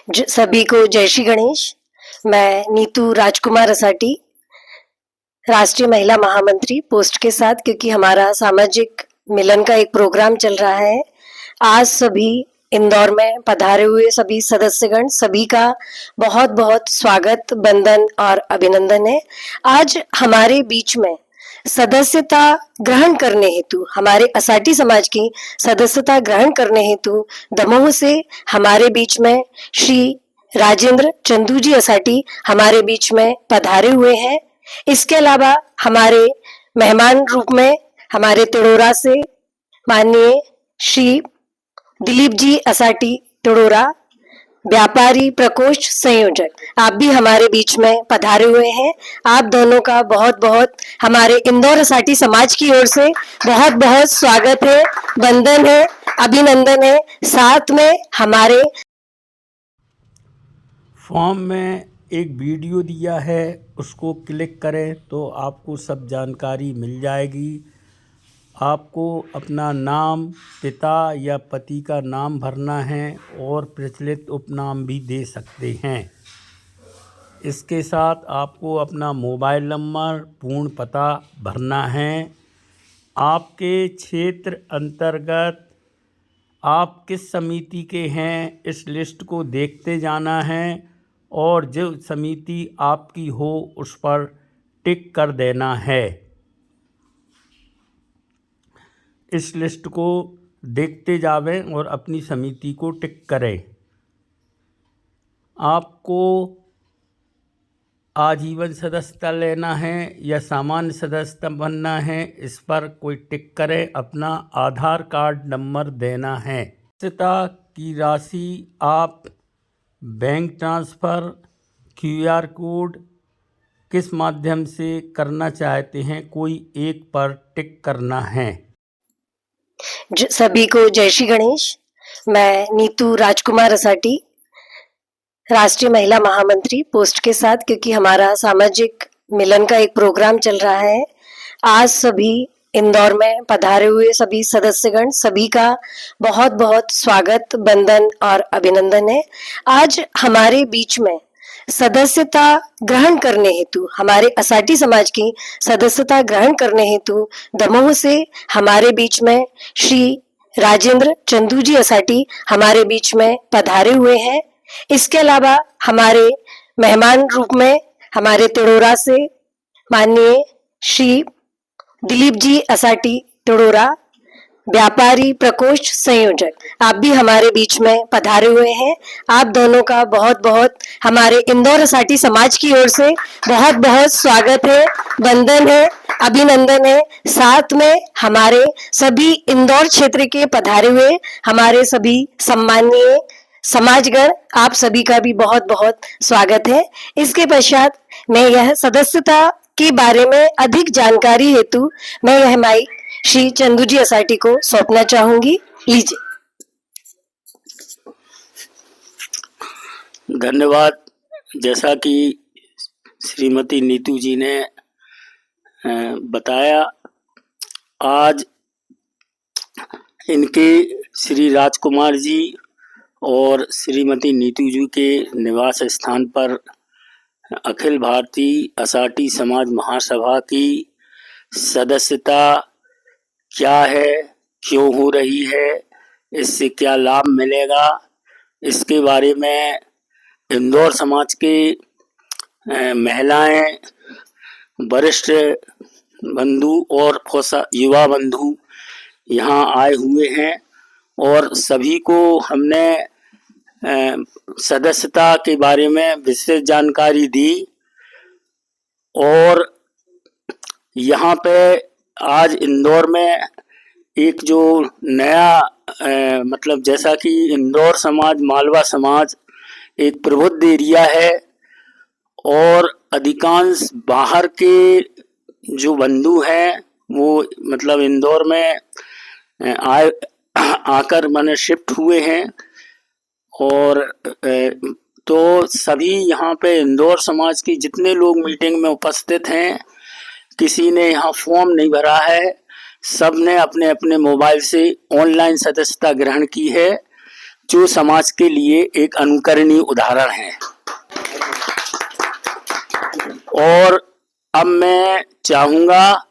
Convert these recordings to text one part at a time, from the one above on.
सभी को जय श्री गणेश। मैं नीतू राजकुमार असाटी, राष्ट्रीय महिला महामंत्री पोस्ट के साथ, क्योंकि हमारा सामाजिक मिलन का एक प्रोग्राम चल रहा है। आज सभी इंदौर में पधारे हुए सभी सदस्यगण, सभी का बहुत बहुत स्वागत, वंदन और अभिनंदन है। आज हमारे बीच में सदस्यता ग्रहण करने हेतु, हमारे असाटी समाज की सदस्यता ग्रहण करने हेतु दमोह से हमारे बीच में श्री राजेंद्र चंदू जी असाटी हमारे बीच में पधारे हुए हैं। इसके अलावा हमारे मेहमान रूप में हमारे तिड़ोरा से माननीय श्री दिलीप जी असाटी तिड़ोरा, व्यापारी प्रकोष्ठ संयोजक, आप भी हमारे बीच में पधारे हुए हैं। आप दोनों का बहुत बहुत हमारे इंदौर असाटी समाज की ओर से बहुत बहुत स्वागत है, वंदन है, अभिनंदन है। साथ में हमारे फॉर्म में एक वीडियो दिया है, उसको क्लिक करें तो आपको सब जानकारी मिल जाएगी। आपको अपना नाम, पिता या पति का नाम भरना है और प्रचलित उपनाम भी दे सकते हैं। इसके साथ आपको अपना मोबाइल नंबर, पूर्ण पता भरना है। आपके क्षेत्र अंतर्गत आप किस समिति के हैं, इस लिस्ट को देखते जाना है और जो समिति आपकी हो उस पर टिक कर देना है। इस लिस्ट को देखते जावें और अपनी समिति को टिक करें। आपको आजीवन सदस्यता लेना है या सामान्य सदस्यता बनना है, इस पर कोई टिक करें। अपना आधार कार्ड नंबर देना है। सदस्यता की राशि आप बैंक ट्रांसफ़र, QR कोड किस माध्यम से करना चाहते हैं, कोई एक पर टिक करना है। सभी को जय श्री गणेश। मैं नीतू राजकुमार असाटी, राष्ट्रीय महिला महामंत्री पोस्ट के साथ, क्योंकि हमारा सामाजिक मिलन का एक प्रोग्राम चल रहा है। आज सभी इंदौर में पधारे हुए सभी सदस्यगण, सभी का बहुत बहुत स्वागत, वंदन और अभिनंदन है। आज हमारे बीच में सदस्यता ग्रहण करने हेतु, हमारे असाटी समाज की सदस्यता ग्रहण करने हेतु दमोह से हमारे बीच में श्री राजेंद्र चंदू जी असाटी हमारे बीच में पधारे हुए हैं। इसके अलावा हमारे मेहमान रूप में हमारे तिड़ोरा से माननीय श्री दिलीप जी असाटी तिड़ोरा, व्यापारी प्रकोष्ठ संयोजक, आप भी हमारे बीच में पधारे हुए हैं। आप दोनों का बहुत बहुत हमारे इंदौर असाटी समाज की ओर से बहुत बहुत स्वागत है, वंदन है, अभिनंदन है। साथ में हमारे सभी इंदौर क्षेत्र के पधारे हुए हमारे सभी सम्माननीय समाजगण, आप सभी का भी बहुत बहुत स्वागत है। इसके पश्चात मैं यह सदस्यता के बारे में अधिक जानकारी हेतु मैं यह माइक श्री चंदू जी असाटी को सौंपना चाहूंगी। लीजिए। धन्यवाद। जैसा कि श्रीमती नीतू जी ने बताया, आज इनके श्री राजकुमार जी और श्रीमती नीतू जी के निवास स्थान पर अखिल भारतीय असाटी समाज महासभा की सदस्यता क्या है, क्यों हो रही है, इससे क्या लाभ मिलेगा, इसके बारे में इंदौर समाज के महिलाएं, वरिष्ठ बंधु और युवा बंधु यहाँ आए हुए हैं और सभी को हमने सदस्यता के बारे में विशेष जानकारी दी। और यहाँ पे आज इंदौर में एक जो नया मतलब जैसा कि इंदौर समाज, मालवा समाज एक प्रबुद्ध एरिया है और अधिकांश बाहर के जो बंधु हैं वो मतलब इंदौर में आकर मैंने शिफ्ट हुए हैं। और तो सभी यहाँ पे इंदौर समाज की जितने लोग मीटिंग में उपस्थित हैं, किसी ने यहाँ फॉर्म नहीं भरा है, सब ने अपने अपने मोबाइल से ऑनलाइन सदस्यता ग्रहण की है। जो समाज के लिए एक अनुकरणीय उदाहरण है। और अब मैं चाहूँगा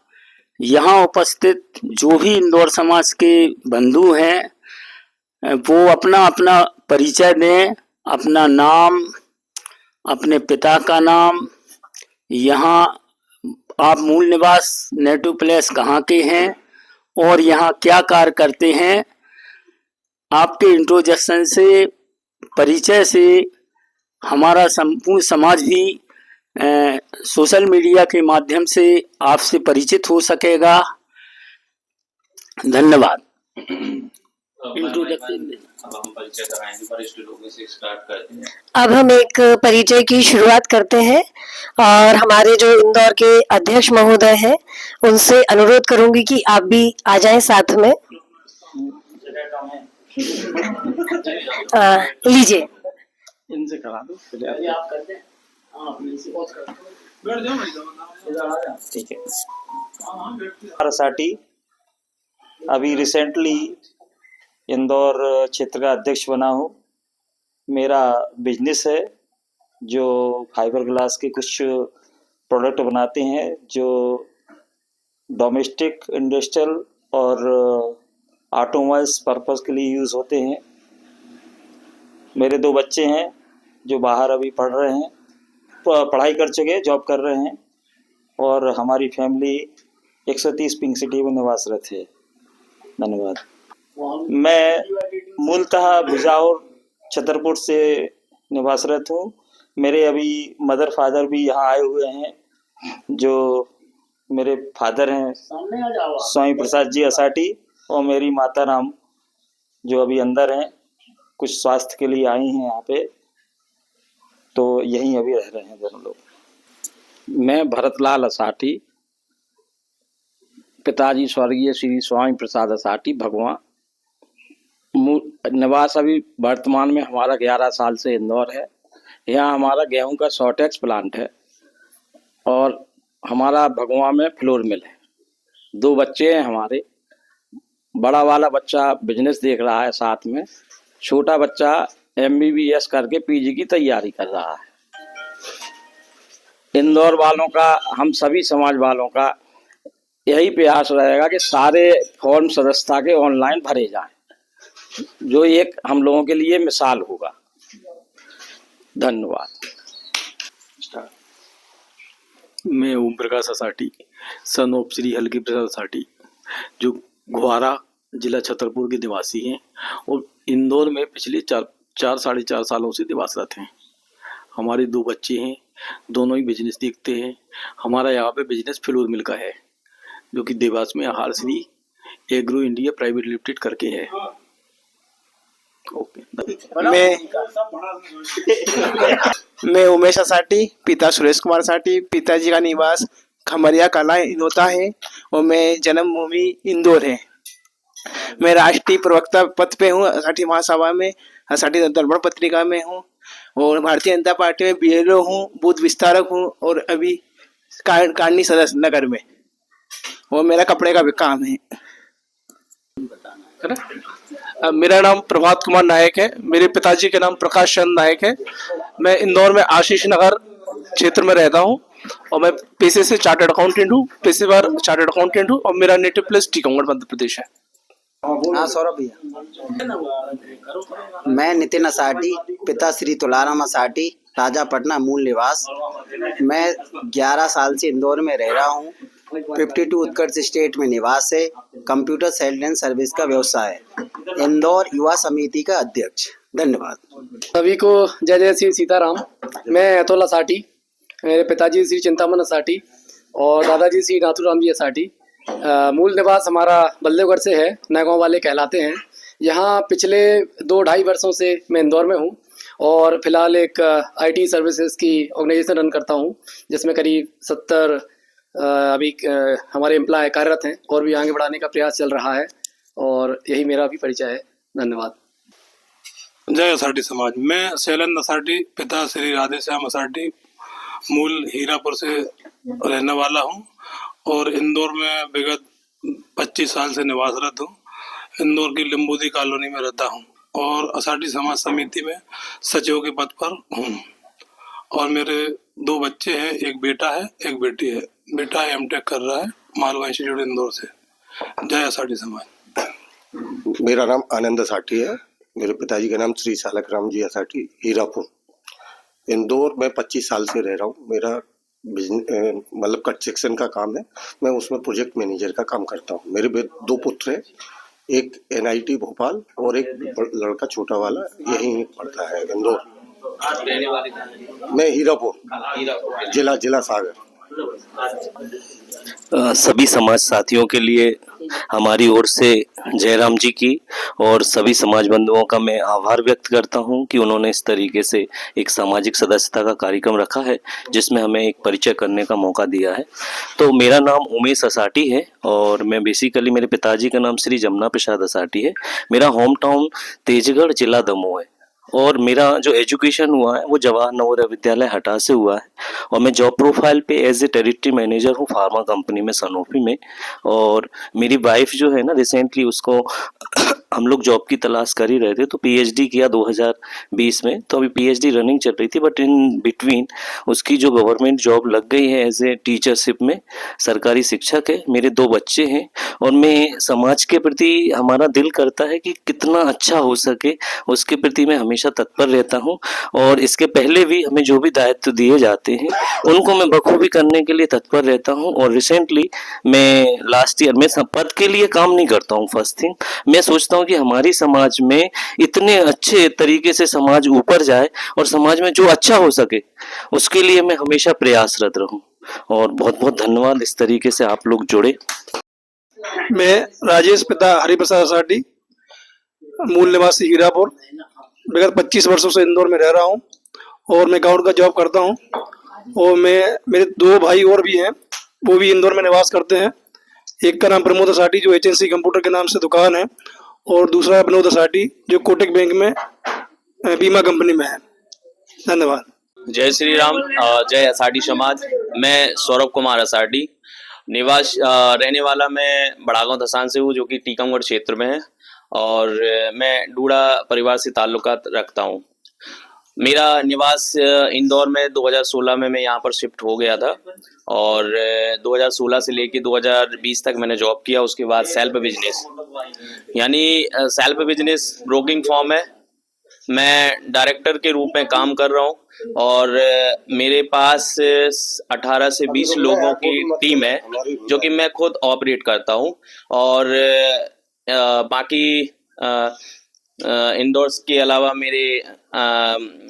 यहाँ उपस्थित जो भी इंदौर समाज के बंधु हैं वो अपना अपना परिचय दें, अपना नाम, अपने पिता का नाम, यहाँ आप मूल निवास नेटिव प्लेस कहाँ के हैं और यहाँ क्या कार्य करते हैं। आपके इंट्रोडक्शन से, परिचय से हमारा संपूर्ण समाज भी सोशल मीडिया के माध्यम से आपसे परिचित हो सकेगा। धन्यवाद। अब हम एक परिचय की शुरुआत करते हैं और हमारे जो इंदौर के अध्यक्ष महोदय हैं उनसे अनुरोध करूंगी कि आप भी आ जाएं साथ में। लीजिए। इनसे करा दो। आप कर दें। ठीक है। रसाटी अभी रिसेंटली इंदौर क्षेत्र का अध्यक्ष बना हूँ। मेरा बिजनेस है जो फाइबर ग्लास के कुछ प्रोडक्ट बनाते हैं जो डोमेस्टिक, इंडस्ट्रियल और ऑटोमोबाइल्स पर्पस के लिए यूज़ होते हैं। मेरे 2 बच्चे हैं जो बाहर अभी पढ़ रहे हैं, पढ़ाई कर चुके, जॉब कर रहे हैं और हमारी फैमिली 130 पिंक सिटी में निवासरत है। धन्यवाद। मैं मूलतः भुजाउर छतरपुर से निवासरत हूँ। मेरे अभी मदर फादर भी यहाँ आए हुए हैं। जो मेरे फादर हैं स्वामी प्रसाद जी असाटी और मेरी माता राम जो अभी अंदर हैं, कुछ स्वास्थ्य के लिए आई हैं यहाँ पे, तो यहीं अभी रह रहे हैं दोनों लोग। मैं भरतलाल असाटी, पिताजी स्वर्गीय श्री स्वामी प्रसाद असाटी भगवान। निवास अभी वर्तमान में हमारा 11 साल से इंदौर है। यहाँ हमारा गेहूं का सॉटेक्स प्लांट है और हमारा भगवान में फ्लोर मिल है। 2 बच्चे हैं हमारे। बड़ा वाला बच्चा बिजनेस देख रहा है, साथ में छोटा बच्चा MBBS करके PG की तैयारी कर रहा है। इंदौर वालों का, हम सभी समाज वालों का यही प्रयास रहेगा कि सारे फॉर्म सदस्यता के ऑनलाइन भरे जाएं, जो एक हम लोगों के लिए मिसाल होगा। धन्यवाद। मैं ओम प्रकाश असाटी, सन ऑफ श्री हल्की प्रसाद असाटी, जो घुआरा जिला छतरपुर के निवासी हैं और इंदौर में पिछले 4-4.5 सालों से निवासरत हैं। हमारे 2 बच्चे हैं, दोनों ही बिजनेस देखते हैं। हमारा यहाँ पे बिजनेस फ्लोर मिल का है जो कि देवास में आहार Shri agro India private limited करके है। ओके। मैं उमेश असाटी, पिता सुरेश कुमार असाटी। पिताजी का निवास खमरिया कला इनोता है और मैं जन्मभूमि इंदौर है। मैं राष्ट्रीय प्रवक्ता पद पे हूँ असाटी महासभा में, असाटी दर्पण पत्रिका में हूँ और भारतीय जनता पार्टी में BLO हूँ, बूथ विस्तारक हूँ और अभी कारणनी सदस्य नगर में, और मेरा कपड़े का भी काम है। मेरा नाम प्रभात कुमार नायक है। मेरे पिताजी के नाम प्रकाश चंद नायक है। मैं इंदौर में आशीष नगर क्षेत्र में रहता हूँ और मैं पेशे से चार्टर्ड अकाउंटेंट हूँ, पेशेवर चार्टर्ड अकाउंटेंट हूँ और मेरा नेटिव प्लेस टीकमगढ़ मध्य प्रदेश है। हाँ सौरभ भैया। मैं नितिन असाटी, पिता श्री तुलाराम असाटी, राजा पटना मूल निवास। मैं 11 साल से इंदौर में रह रहा हूँ। 52 उत्कर्ष स्टेट में निवास है। कंप्यूटर सेल एंड सर्विस का व्यवसाय है। इंदौर युवा समिति का अध्यक्ष। धन्यवाद। सभी को जय जय श्री सीताराम। मैं अतुल असाटी, मेरे पिताजी श्री चिंतामन असाटी और दादाजी श्री नाथुराम जी असाटी। मूल निवास हमारा बल्देवगढ़ से है, नगांव वाले कहलाते हैं। यहाँ पिछले 2-2.5 वर्षों से मैं इंदौर में हूँ और फिलहाल एक IT सर्विसेज की ऑर्गेनाइजेशन रन करता हूँ जिसमें करीब 70 अभी हमारे एम्प्लॉय कार्यरत हैं और भी आगे बढ़ाने का प्रयास चल रहा है और यही मेरा भी परिचय है। धन्यवाद। जय असाटी समाज। मैं शैलेंद्र असाटी, पिता श्री राधेश्याम असाटी, मूल हीरापुर से रहने वाला हूँ और इंदौर में विगत 25 साल से निवासरत हूँ। इंदौर की लिम्बोदी कॉलोनी में रहता हूँ और असाटी समाज समिति में सचिव के पद पर हूँ। और मेरे 2 बच्चे हैं, एक बेटा है एक बेटी है। बेटा एमटेक कर रहा है मालवा इंस्टीट्यूट इंदौर से। जय असाटी समाज। मेरा नाम आनंद असाटी है। मेरे पिताजी का नाम श्री सालक राम जी असाटी, हीरापुर। इंदौर में 25 साल से रह रहा हूँ। मेरा मतलब कंस्ट्रक्शन का काम है। मैं उसमें प्रोजेक्ट मैनेजर का काम करता हूँ। मेरे 2 पुत्र हैं, एक NIT भोपाल और एक लड़का छोटा वाला यहीं पढ़ता है इंदौर। मैं हीरापुर, जिला सागर। सभी समाज साथियों के लिए हमारी ओर से जयराम जी की और सभी समाज बंधुओं का मैं आभार व्यक्त करता हूं कि उन्होंने इस तरीके से एक सामाजिक सदस्यता का कार्यक्रम रखा है जिसमें हमें एक परिचय करने का मौका दिया है। तो मेरा नाम उमेश असाटी है और मैं बेसिकली, मेरे पिताजी का नाम श्री जमुना प्रसाद असाटी है। मेरा होम टाउन तेजगढ़, जिला दमोह है और मेरा जो एजुकेशन हुआ है वो जवाहर नवोदय विद्यालय हटा से हुआ है। और मैं जॉब प्रोफाइल पे एज ए टेरिटरी मैनेजर हूँ फार्मा कंपनी में, सनोफी में। और मेरी वाइफ जो है ना, रिसेंटली उसको हम लोग जॉब की तलाश कर ही रहे थे, तो PhD किया 2020 में। तो अभी PhD रनिंग चल रही थी, बट इन बिटवीन उसकी जो गवर्नमेंट जॉब लग गई है एज ए टीचरशिप में, सरकारी शिक्षक है। मेरे 2 बच्चे हैं और मैं समाज के प्रति, हमारा दिल करता है कि कितना अच्छा हो सके उसके प्रति मैं हमेशा तत्पर रहता हूं। और इसके पहले भी हमें जो भी दायित्व दिए जाते हैं उनको मैं बखूबी करने के लिए तत्पर रहता हूं। और रिसेंटली मैं लास्ट ईयर में पद के लिए काम नहीं करता हूं। फर्स्ट थिंग मैं सोचता हूं कि हमारी समाज में इतने अच्छे तरीके से समाज ऊपर जाए और समाज में जो अच्छा हो सके उसके लिए मैं हमेशा प्रयासरत रहूं। और बहुत बहुत धन्यवाद इस तरीके से आप लोग जुड़े। मैं राजेश पिता हरिप्रसाद असाटी, मूल निवासी हीरापुर, विगत 25 वर्षों से इंदौर में रह रहा हूँ और मैं गाउड का जॉब करता हूँ। और मेरे 2 भाई और भी हैं, वो भी इंदौर में निवास करते हैं। एक का नाम प्रमोद असाटी जो HNC कंप्यूटर के नाम से दुकान है, और दूसरा विनोद असाटी जो कोटक बैंक में बीमा कंपनी में है। धन्यवाद। जय श्री राम, जय असाटी समाज। मैं सौरभ कुमार असाटी, निवास रहने वाला मैं बड़ागांव धसान से हूँ, जो कि टीकमगढ़ क्षेत्र में है। और मैं डूडा परिवार से ताल्लुकात रखता हूँ। मेरा निवास इंदौर में 2016 में मैं यहाँ पर शिफ्ट हो गया था और 2016 से लेके 2020 तक मैंने जॉब किया। उसके बाद सेल्फ बिजनेस, यानी सेल्फ बिजनेस ब्रोकिंग फॉर्म है। मैं डायरेक्टर के रूप में काम कर रहा हूँ और मेरे पास 18 से 20 लोगों की टीम है जो कि मैं खुद ऑपरेट करता हूँ। और बाकी इंदौर के अलावा मेरे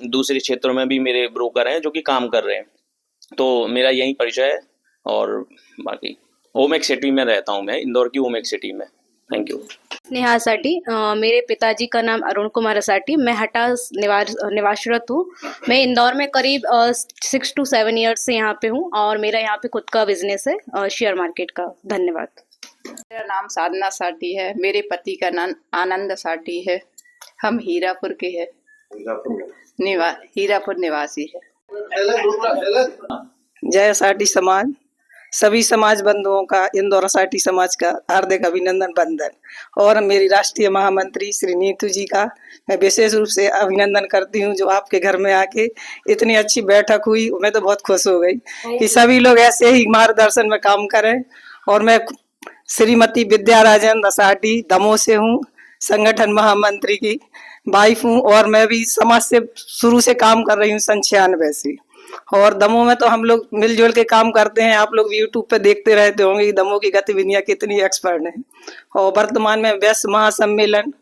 दूसरे क्षेत्रों में भी मेरे ब्रोकर हैं जो कि काम कर रहे हैं। तो मेरा यही परिचय है। और बाकी ओमेक सिटी में रहता हूँ मैं, इंदौर की ओमेक सिटी में। Thank you. स्नेहा असाटी, मेरे पिताजी का नाम अरुण कुमार असाटी। मैं हटा निवासरत हूँ। मैं इंदौर में करीब 6 to 7 ईयर्स से यहाँ पे हूँ और मेरा यहाँ पे खुद का बिजनेस है शेयर मार्केट का। धन्यवाद। मेरा नाम साधना साटी है। मेरे पति का नाम आनंद साटी है। हम हीरापुर के हैं, हीरापुर निवासी है। जय असाटी समाज। सभी समाज बंधुओं का इंदौर असाटी समाज का हार्दिक अभिनंदन बंदन। और मेरी राष्ट्रीय महामंत्री श्री नीतू जी का मैं विशेष रूप से अभिनंदन करती हूँ, जो आपके घर में आके इतनी अच्छी बैठक हुई। मैं तो बहुत खुश हो गई कि सभी लोग ऐसे ही मार्गदर्शन में काम करें। और मैं श्रीमती विद्याराजन असाटी दमोह से हूँ, संगठन महामंत्री की वाइफ हूँ और मैं भी समाज से शुरू से काम कर रही हूँ 96 से। और दमोह में तो हम लोग मिलजुल के काम करते हैं। आप लोग यूट्यूब पे देखते रहते होंगे कि दमोह की गतिविधियां कितनी एक्सपर्ट हैं। और वर्तमान में व्यस्त महासम्मेलन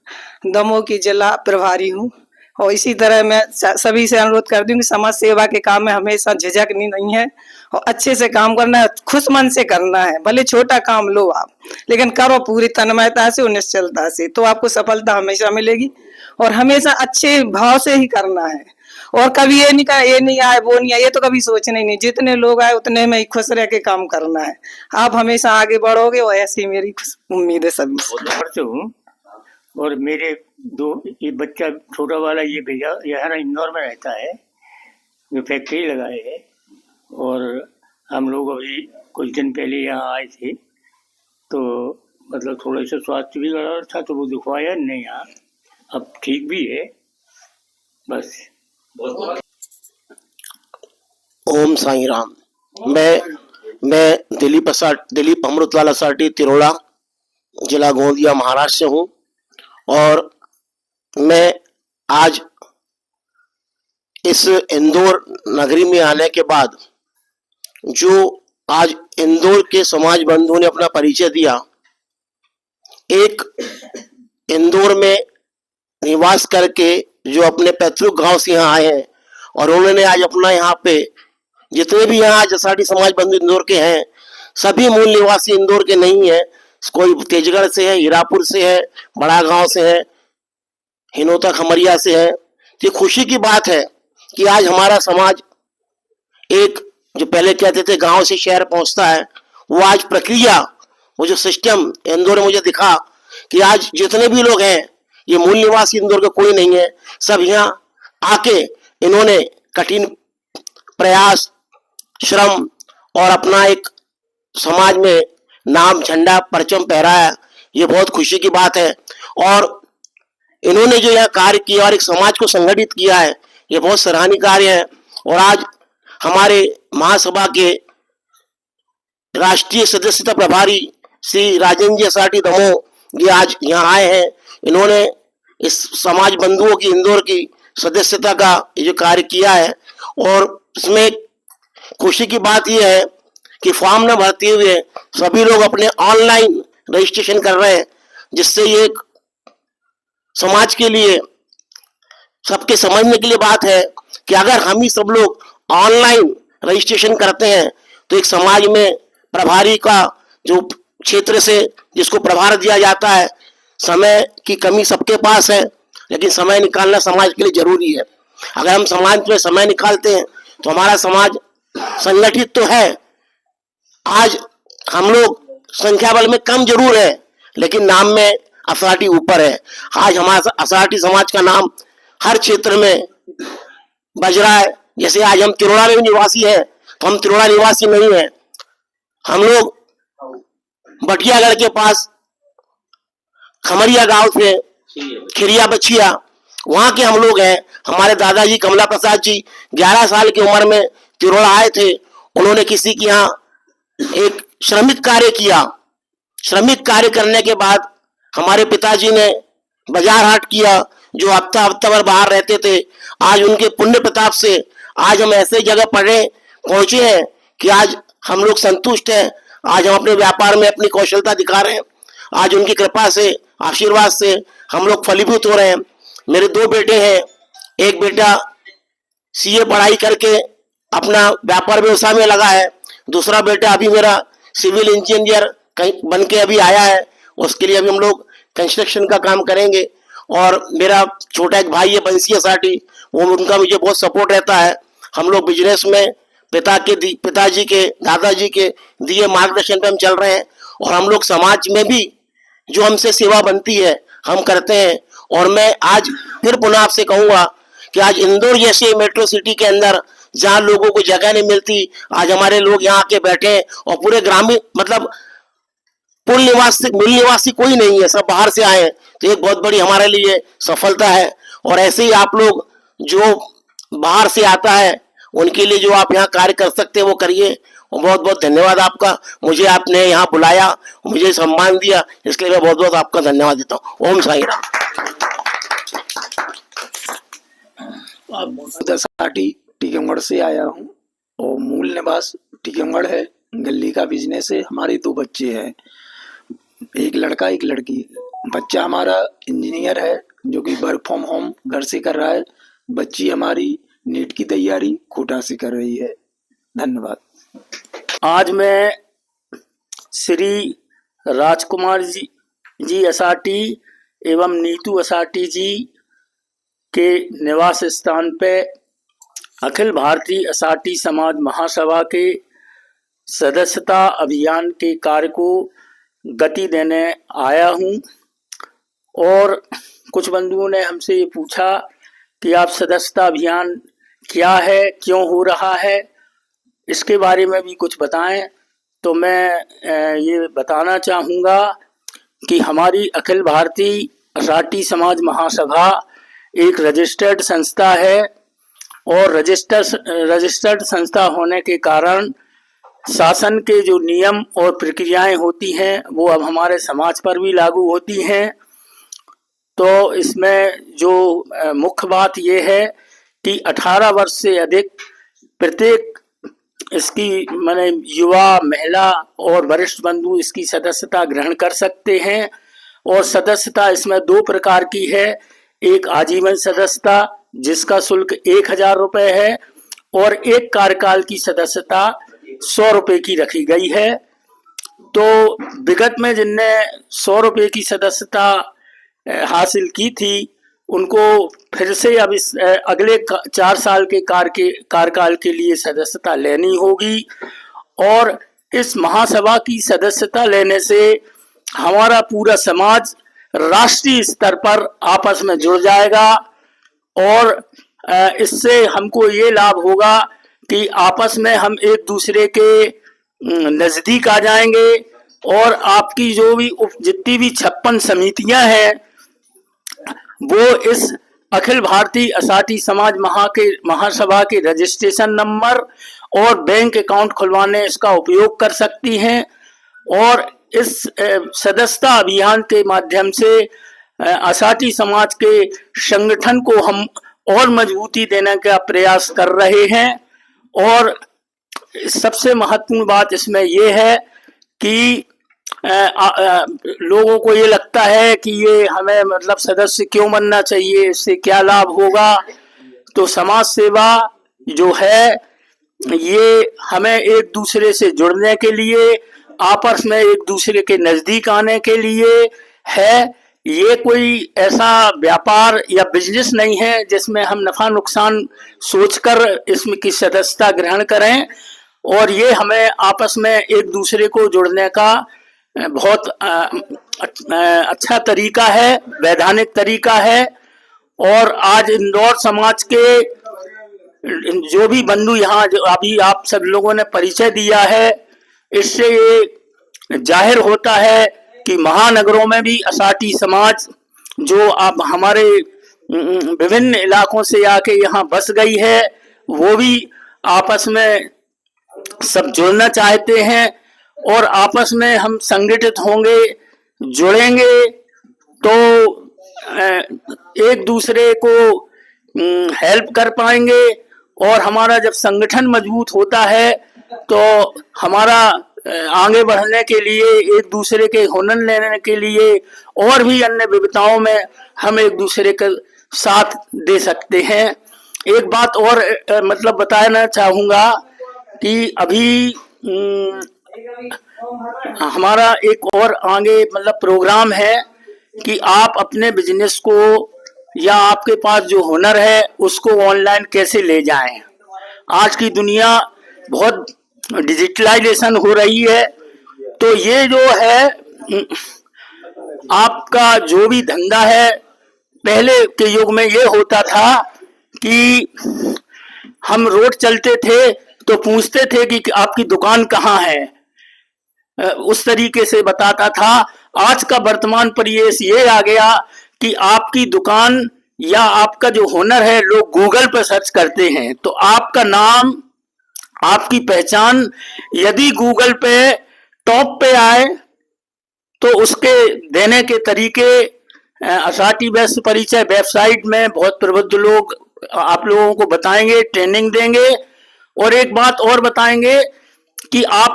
दमोह की जिला प्रभारी हूँ। और इसी तरह मैं सभी से अनुरोध करती हूँ कि समाज सेवा के काम में हमेशा झिझक नहीं है और अच्छे से काम करना है, खुश मन से करना है। भले छोटा काम लो आप, लेकिन करो पूरी तन्मयता से और निश्चलता से, तो आपको सफलता हमेशा मिलेगी। और हमेशा अच्छे भाव से ही करना है। और कभी ये नहीं कहा ये नहीं आए वो नहीं आए, ये तो कभी सोचना ही नहीं। जितने लोग आए उतने में ही खुश रह के काम करना है। आप हमेशा आगे बढ़ोगे और ऐसी मेरी उम्मीद है सभी से। और मेरे 2 ये बच्चा छोटा वाला ये भैया यहाँ इंदौर में रहता है, जो फैक्ट्री लगाए है। और हम लोग अभी कुछ दिन पहले यहाँ आए थे, तो मतलब थोड़ा सा स्वास्थ्य भी गड़बड़ था तो वो दिखवाया नहीं। यहाँ अब ठीक भी है बस। ओम साईं राम। मैं दिलीप अमृतलाल असाटी तिरोड़ा, जिला गोंदिया, महाराष्ट्र से हूँ। और मैं आज इस इंदौर नगरी में आने के बाद जो आज इंदौर के समाज बंधुओं ने अपना परिचय दिया, एक इंदौर में निवास करके जो अपने पैतृक गांव से यहाँ आए हैं और उन्होंने आज अपना यहाँ पे जितने भी यहाँ जसाटी समाज बंधु इंदौर के हैं, सभी मूल निवासी इंदौर के नहीं है। कोई तेजगढ़ से है, हीरापुर से है, बड़ा गांव से है, हिनोता खमरिया से है। ये खुशी की बात है कि आज हमारा समाज एक जो पहले कहते थे गांव से शहर पहुंचता है, वो आज प्रक्रिया, वो जो सिस्टम इंदौर में मुझे दिखा कि आज जितने भी लोग हैं ये मूल निवासी इंदौर का कोई नहीं है। सब यहाँ आके इन्होंने कठिन प्रयास, श्रम और अपना एक समाज में नाम, झंडा, परचम फहराया। ये बहुत खुशी की बात है। और इन्होंने जो यह कार्य किया और एक समाज को संगठित किया है, ये बहुत सराहनीय कार्य है। और आज हमारे महासभा के राष्ट्रीय सदस्यता प्रभारी श्री राजेंद्र जी असाटी दमोह ये आज यहाँ आए हैं। इन्होंने इस समाज बंधुओं की इंदौर की सदस्यता का ये जो कार्य किया है, और इसमें खुशी की बात यह है कि फॉर्म न भरते हुए सभी लोग अपने ऑनलाइन रजिस्ट्रेशन कर रहे हैं, जिससे ये एक समाज के लिए, सबके समझने के लिए बात है कि अगर हम ही सब लोग ऑनलाइन रजिस्ट्रेशन करते हैं तो एक समाज में प्रभारी का जो क्षेत्र से जिसको प्रभार दिया जाता है, समय की कमी सबके पास है, लेकिन समय निकालना समाज के लिए जरूरी है। अगर हम समाज में समय निकालते हैं तो हमारा समाज संगठित तो है। आज हम लोग संख्या बल में कम जरूर है, लेकिन नाम में असाटी ऊपर है। आज हमारा असाटी समाज का नाम हर क्षेत्र में बज रहा है। जैसे आज हम तिरोड़ा में निवासी हैं, तो हम तिरोड़ा निवासी नहीं है, हम लोग बटियागढ़ के पास खमरिया गांव से खिरिया बछिया, वहां के हम लोग हैं। हमारे दादाजी कमला प्रसाद जी 11 साल की उम्र में तिरोड़ा आए थे। उन्होंने किसी के यहाँ एक श्रमिक कार्य किया। श्रमिक कार्य करने के बाद हमारे पिताजी ने बाजार हाट किया, जो हफ्ता भर बाहर रहते थे। आज उनके पुण्य प्रताप से आज हम ऐसे जगह पहुंचे हैं कि आज हम लोग संतुष्ट हैं। आज हम अपने व्यापार में अपनी कौशलता दिखा रहे हैं। आज उनकी कृपा से, आशीर्वाद से हम लोग फलीभूत हो रहे हैं। मेरे 2 बेटे हैं। एक बेटा सीए पढ़ाई करके अपना व्यापार व्यवसाय में लगा है। दूसरा बेटा अभी मेरा सिविल इंजीनियर बन के अभी आया है। उसके लिए अभी हम लोग कंस्ट्रक्शन का काम करेंगे। और मेरा छोटा एक भाई है बंसी असाटी, वो उनका मुझे बहुत सपोर्ट रहता है। हम लोग बिजनेस में पिताजी के, दादाजी के दिए मार्गदर्शन पे हम चल रहे हैं। और हम लोग समाज में भी जो हमसे सेवा बनती है हम करते हैं। और मैं आज फिर पुनः आपसे कहूंगा कि आज इंदौर जैसे मेट्रो सिटी के अंदर जहाँ लोगों को जगह नहीं मिलती, आज हमारे लोग यहाँ आके बैठे हैं। और पूरे ग्रामीण मतलब मूल निवासी कोई नहीं है, सब बाहर से आए हैं। तो एक बहुत बड़ी हमारे लिए सफलता है। और ऐसे ही आप लोग जो बाहर से आता है उनके लिए जो आप यहाँ कार्य कर सकते हैं वो करिए। और बहुत बहुत धन्यवाद आपका, मुझे आपने यहाँ बुलाया, मुझे सम्मान दिया, इसलिए मैं बहुत बहुत आपका धन्यवाद देता हूँ। ओम साईं राम। असाटी टीकमगढ़ से आया हूँ और मूल निवास टीकमगढ़ है। गली का बिजनेस है। हमारे 2 बच्चे हैं, एक लड़का एक लड़की। बच्चा हमारा इंजीनियर है जो कि वर्क फ्रॉम होम घर से कर रहा है। बच्ची हमारी नीट की तैयारी कोटा से कर रही है। धन्यवाद। आज मैं श्री राजकुमार जी असाटी एवं नीतू असाटी जी के निवास स्थान पे अखिल भारतीय असाटी समाज महासभा के सदस्यता अभियान के कार्य को गति देने आया हूँ। और कुछ बंधुओं ने हमसे ये पूछा कि आप सदस्यता अभियान क्या है, क्यों हो रहा है, इसके बारे में भी कुछ बताएं। तो मैं ये बताना चाहूँगा कि हमारी अखिल भारतीय असाटी समाज महासभा एक रजिस्टर्ड संस्था है और रजिस्टर्ड संस्था होने के कारण शासन के जो नियम और प्रक्रियाएं होती हैं वो अब हमारे समाज पर भी लागू होती हैं। तो इसमें जो मुख्य बात ये है कि 18 वर्ष से अधिक प्रत्येक इसकी माने युवा, महिला और वरिष्ठ बंधु इसकी सदस्यता ग्रहण कर सकते हैं। और सदस्यता इसमें 2 प्रकार की है, एक आजीवन सदस्यता जिसका शुल्क 1000 रुपये है और एक कार्यकाल की सदस्यता 100 रुपये की रखी गई है। तो विगत में जिनने 100 रुपये की सदस्यता हासिल की थी उनको फिर से अब इस अगले 4 साल के कार्यकाल के लिए सदस्यता लेनी होगी। और इस महासभा की सदस्यता लेने से हमारा पूरा समाज राष्ट्रीय स्तर पर आपस में जुड़ जाएगा और इससे हमको ये लाभ होगा कि आपस में हम एक दूसरे के नजदीक आ जाएंगे और आपकी जो भी जितनी भी 56 समितियां हैं वो इस अखिल भारतीय असाटी समाज महासभा के रजिस्ट्रेशन नंबर और बैंक अकाउंट खुलवाने इसका उपयोग कर सकती हैं। और इस सदस्यता अभियान के माध्यम से असाटी समाज के संगठन को हम और मजबूती देने का प्रयास कर रहे हैं। और सबसे महत्वपूर्ण बात इसमें यह है कि लोगों को ये लगता है कि ये हमें मतलब सदस्य क्यों बनना चाहिए, इससे क्या लाभ होगा। तो समाज सेवा जो है ये हमें एक दूसरे से जुड़ने के लिए, आपस में एक दूसरे के नजदीक आने के लिए है। ये कोई ऐसा व्यापार या बिजनेस नहीं है जिसमें हम नफा नुकसान सोचकर इसमें की सदस्यता ग्रहण करें। और ये हमें आपस में एक दूसरे को जुड़ने का बहुत अच्छा तरीका है, वैधानिक तरीका है। और आज इंदौर समाज के जो भी बंधु यहाँ जो अभी आप सब लोगों ने परिचय दिया है, इससे ये जाहिर होता है कि महानगरों में भी असाटी समाज जो अब हमारे विभिन्न इलाकों से आके यहाँ बस गई है वो भी आपस में सब जुड़ना चाहते हैं। और आपस में हम संगठित होंगे, जुड़ेंगे तो एक दूसरे को हेल्प कर पाएंगे। और हमारा जब संगठन मजबूत होता है तो हमारा आगे बढ़ने के लिए, एक दूसरे के हुनर लेने के लिए और भी अन्य विविधताओं में हम एक दूसरे का साथ दे सकते हैं। एक बात और मतलब बताना चाहूँगा कि अभी हमारा एक और आगे मतलब प्रोग्राम है कि आप अपने बिजनेस को या आपके पास जो हुनर है उसको ऑनलाइन कैसे ले जाएं। आज की दुनिया बहुत डिजिटलाइजेशन हो रही है, तो ये जो है आपका जो भी धंधा है, पहले के युग में ये होता था कि हम रोड चलते थे तो पूछते थे कि आपकी दुकान कहाँ है, उस तरीके से बताता था। आज का वर्तमान परिवेश ये आ गया कि आपकी दुकान या आपका जो हुनर है लोग गूगल पर सर्च करते हैं, तो आपका नाम, आपकी पहचान यदि गूगल पे टॉप पे आए तो उसके देने के तरीके असाटी व्यस्त परिचय वेबसाइट में बहुत प्रबुद्ध लोग आप लोगों को बताएंगे, ट्रेनिंग देंगे। और एक बात और बताएंगे कि आप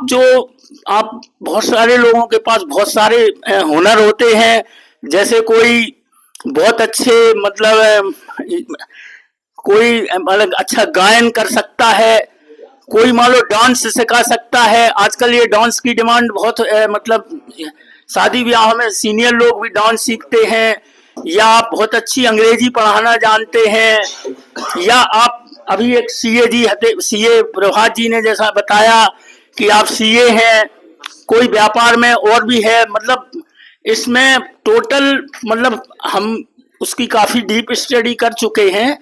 बहुत सारे लोगों के पास बहुत सारे हुनर होते हैं, जैसे कोई बहुत अच्छे मतलब कोई मतलब अच्छा गायन कर सकता है, कोई मान लो डांस सिखा सकता है। आजकल ये डांस की डिमांड बहुत मतलब शादी ब्याह में सीनियर लोग भी डांस सीखते हैं, या आप बहुत अच्छी अंग्रेजी पढ़ाना जानते हैं, या आप अभी एक सीए प्रभात जी ने जैसा बताया कि आप सीए हैं, कोई व्यापार में और भी है। मतलब इसमें टोटल मतलब हम उसकी काफी डीप स्टडी कर चुके हैं।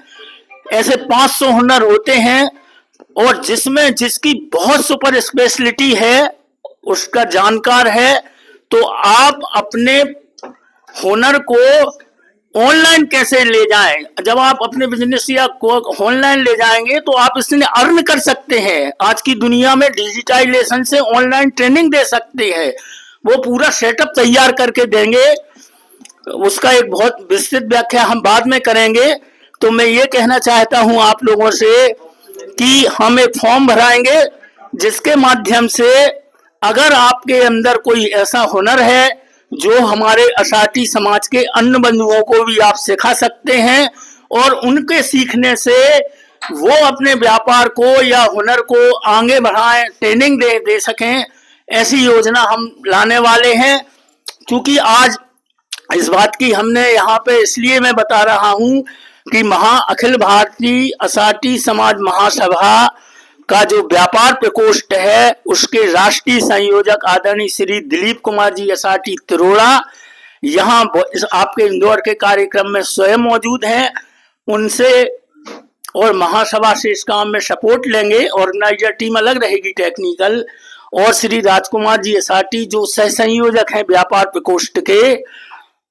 ऐसे 500 हुनर होते हैं और जिसमें जिसकी बहुत सुपर स्पेशलिटी है उसका जानकार है, तो आप अपने हुनर को ऑनलाइन कैसे ले जाएं। जब आप अपने बिजनेस या को ऑनलाइन ले जाएंगे तो आप इसमें अर्न कर सकते हैं। आज की दुनिया में डिजिटाइजेशन से ऑनलाइन ट्रेनिंग दे सकते हैं, वो पूरा सेटअप तैयार करके देंगे। उसका एक बहुत विस्तृत व्याख्या हम बाद में करेंगे। तो मैं ये कहना चाहता हूं आप लोगों से कि हम एक फॉर्म भराएंगे जिसके माध्यम से अगर आपके अंदर कोई ऐसा हुनर है जो हमारे असाटी समाज के अन्य बंधुओं को भी आप सिखा सकते हैं और उनके सीखने से वो अपने व्यापार को या हुनर को आगे बढ़ाएं, ट्रेनिंग दे सकें, ऐसी योजना हम लाने वाले हैं। क्योंकि आज इस बात की हमने यहाँ पे इसलिए मैं बता रहा हूँ कि अखिल भारतीय असाटी समाज महासभा का जो व्यापार प्रकोष्ठ है उसके राष्ट्रीय संयोजक आदरणीय श्री दिलीप कुमार जी असाटी तिरोड़ा यहाँ आपके इंदौर के कार्यक्रम में स्वयं मौजूद हैं। उनसे और महासभा से इस काम में सपोर्ट लेंगे। ऑर्गेनाइजर टीम अलग रहेगी टेक्निकल, और श्री राजकुमार जी असाटी जो सह संयोजक हैं व्यापार प्रकोष्ठ के,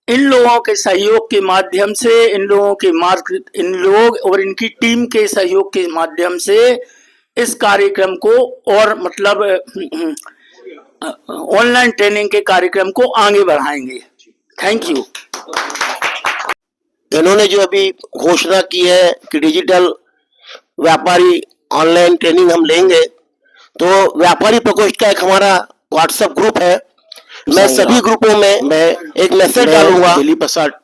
इन लोगों के सहयोग के माध्यम से, इन लोग और इनकी टीम के सहयोग के माध्यम से इस कार्यक्रम को और मतलब ऑनलाइन ट्रेनिंग के कार्यक्रम को आगे बढ़ाएंगे। Thank you. इन्होंने जो अभी घोषणा की है कि डिजिटल व्यापारी ऑनलाइन ट्रेनिंग हम लेंगे, तो व्यापारी प्रकोष्ठ का एक हमारा व्हाट्सएप ग्रुप है। मैं सभी ग्रुपों में मैं एक मैसेज डालूंगा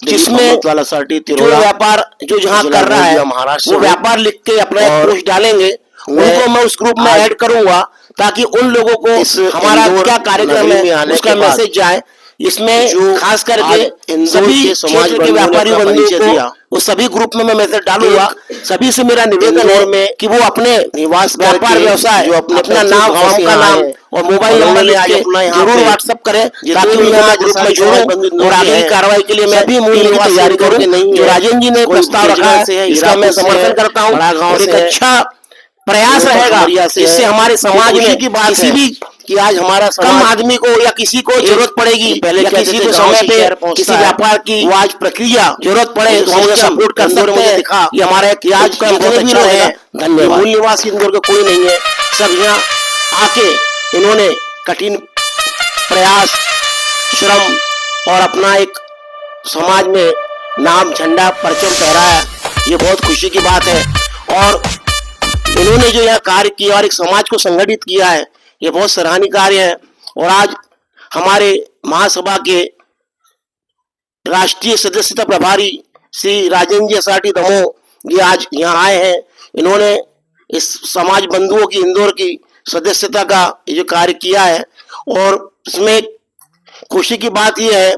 जिसमें जो व्यापार जो जहाँ कर रहा है वो व्यापार लिख के अपना एक पोस्ट डालेंगे, उनको मैं उस ग्रुप में ऐड करूंगा ताकि उन लोगों को हमारा क्या कार्यक्रम है उसका मैसेज जाए। इसमें खास करके सभी क्षेत्र के व्यापारी बंधुओं को उस सभी ग्रुप में मैं मैसेज डालूंगा। सभी से मेरा निवेदन है कि वो अपने निवास व्यापार व्यवसाय जो अपना नाम, फॉर्म का नाम और मोबाइल नंबर लिख के जरूर व्हाट्सएप करें ताकि मैं ग्रुप में जोड़ूं और आगे की कार्रवाई के लिए मैं भी मूल निवास तैयारी करूं। जो राजेंद्र जी ने प्रस्ताव रखा है इसका मैं समर्थन करता हूँ और एक अच्छा प्रयास रहेगा। इससे हमारे समाज में किसी भी कि आज हमारा कम आदमी को या किसी को जरूरत पड़ेगी पहले किसी को समय पे किसी व्यापार की वो आज प्रक्रिया जरूरत पड़े तो हम सपोर्ट कर सकते हैं। दिखा ये हमारा आज का बहुत अच्छा है। धन्यवाद। मूल निवासी इंदौर का कोई नहीं है, सब यहाँ आके इन्होंने कठिन प्रयास, श्रम और अपना एक समाज में नाम, झंडा, परचम फहराया। ये बहुत खुशी की बात है और इन्होंने जो यह कार्य किया और एक समाज को संगठित किया है, ये बहुत सराहनीय कार्य है। और आज हमारे महासभा के राष्ट्रीय सदस्यता प्रभारी श्री राजेंद्र जी असाटी दमोह ये आज यहाँ आए हैं। इन्होंने इस समाज बंधुओं की इंदौर की सदस्यता का जो कार्य किया है और इसमें खुशी की बात यह है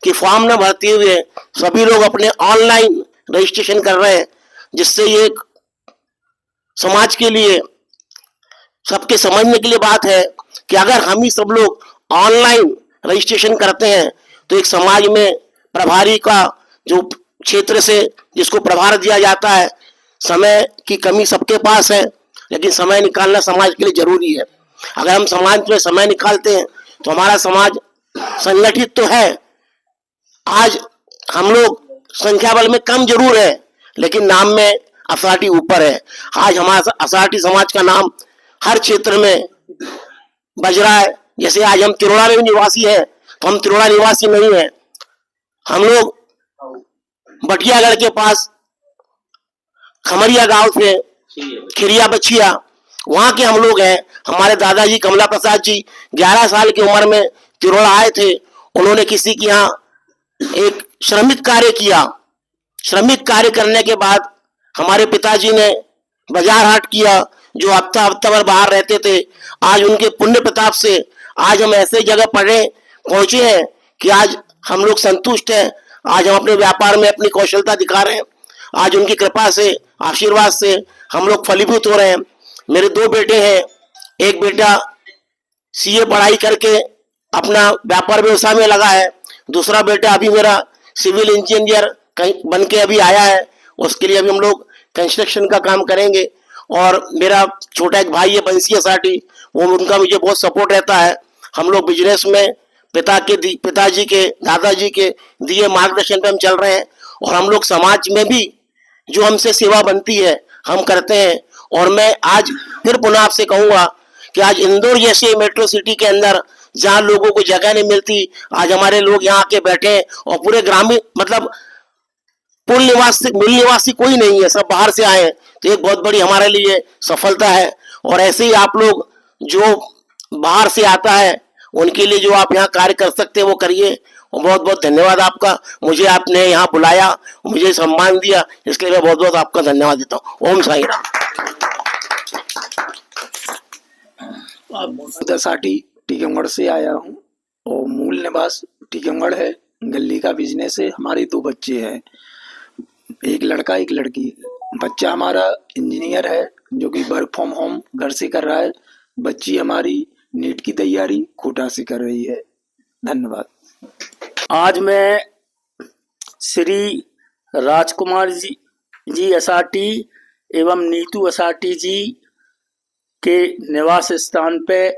कि फॉर्म न भरते हुए सभी लोग अपने ऑनलाइन रजिस्ट्रेशन कर रहे हैं, जिससे ये समाज के लिए सबके समझने के लिए बात है कि अगर हम ही सब लोग ऑनलाइन रजिस्ट्रेशन करते हैं तो एक समाज में प्रभारी का जो क्षेत्र से जिसको प्रभार दिया जाता है, समय की कमी सबके पास है लेकिन समय निकालना समाज के लिए जरूरी है। अगर हम समाज में समय निकालते हैं तो हमारा समाज संगठित तो है। आज हम लोग संख्या बल में कम जरूर है लेकिन नाम में असाटी ऊपर है। आज हमारा असाटी समाज का नाम हर क्षेत्र में बज रहा है। जैसे आज हम तिरोड़ा में निवासी हैं तो हम तिरोड़ा निवासी नहीं है, हम लोग बटियागढ़ के पास खमरिया गांव से खिरिया बछिया वहां के हम लोग हैं। हमारे दादाजी कमला प्रसाद जी 11 साल की उम्र में तिरोड़ा आए थे। उन्होंने किसी के यहाँ एक श्रमिक कार्य किया। श्रमिक कार्य करने के बाद हमारे पिताजी ने बाजार हाट किया, जो हफ्ता भर बाहर रहते थे। आज उनके पुण्य प्रताप से आज हम ऐसे जगह पहुंचे हैं कि आज हम लोग संतुष्ट हैं। आज हम अपने व्यापार में अपनी कौशलता दिखा रहे हैं। आज उनकी कृपा से, आशीर्वाद से हम लोग फलीभूत हो रहे हैं। मेरे 2 बेटे हैं, एक बेटा सीए पढ़ाई करके अपना व्यापार व्यवसाय में लगा है, दूसरा बेटा अभी मेरा सिविल इंजीनियर बन के अभी आया है। उसके लिए अभी हम लोग कंस्ट्रक्शन का काम करेंगे। और मेरा छोटा एक भाई है बंसी असाटी, वो उनका मुझे बहुत सपोर्ट रहता है। हम लोग बिजनेस में पिताजी के दादाजी के दिए मार्गदर्शन पे हम चल रहे हैं और हम लोग समाज में भी जो हमसे सेवा बनती है हम करते हैं। और मैं आज फिर पुनः आपसे कहूंगा कि आज इंदौर जैसे मेट्रो सिटी के अंदर जहाँ लोगों को जगह नहीं मिलती, आज हमारे लोग यहाँ आके बैठे और पूरे ग्रामीण मतलब मूल निवासी कोई नहीं है, सब बाहर से आए हैं, तो एक बहुत बड़ी हमारे लिए सफलता है। और ऐसे ही आप लोग जो बाहर से आता है उनके लिए जो आप यहाँ कार्य कर सकते हैं वो करिए। और बहुत बहुत धन्यवाद आपका, मुझे आपने यहाँ बुलाया, मुझे सम्मान दिया, इसके लिए मैं बहुत बहुत आपका धन्यवाद देता हूँ। ओम साई राम। साठी टीकमगढ़ से आया हूँ और मूल निवास टीकमगढ़ है। गली का बिजनेस है। हमारे 2 बच्चे हैं, एक लड़का एक लड़की। बच्चा हमारा इंजीनियर है जो कि वर्क फ्रॉम होम घर से कर रहा है। बच्ची हमारी नीट की तैयारी कोटा से कर रही है। धन्यवाद। आज मैं श्री राजकुमार जी असाटी एवं नीतू असाटी जी के निवास स्थान पे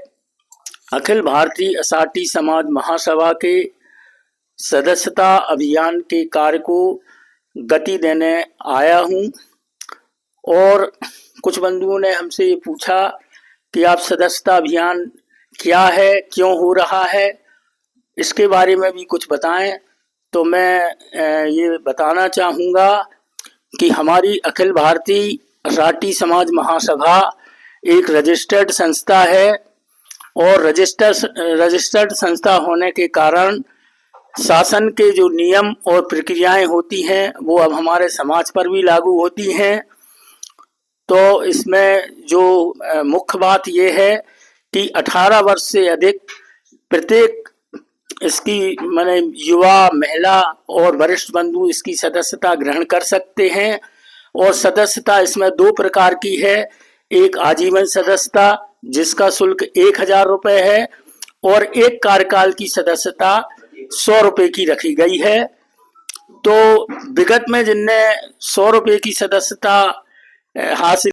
अखिल भारतीय असाटी समाज महासभा के सदस्यता अभियान के कार्य को गति देने आया हूँ। और कुछ बंधुओं ने हमसे ये पूछा कि आप सदस्यता अभियान क्या है, क्यों हो रहा है, इसके बारे में भी कुछ बताएं। तो मैं ये बताना चाहूँगा कि हमारी अखिल भारतीय असाटी समाज महासभा एक रजिस्टर्ड संस्था है और रजिस्टर्ड संस्था होने के कारण शासन के जो नियम और प्रक्रियाएं होती हैं वो अब हमारे समाज पर भी लागू होती हैं। तो इसमें जो मुख्य बात ये है कि 18 वर्ष से अधिक प्रत्येक इसकी माने युवा, महिला और वरिष्ठ बंधु इसकी सदस्यता ग्रहण कर सकते हैं। और सदस्यता इसमें 2 प्रकार की है, एक आजीवन सदस्यता जिसका शुल्क 1000 रुपये है और एक कार्यकाल की सदस्यता 100 रुपये की रखी गई है। तो विगत में जिनने 100 रुपये की सदस्यता हासिल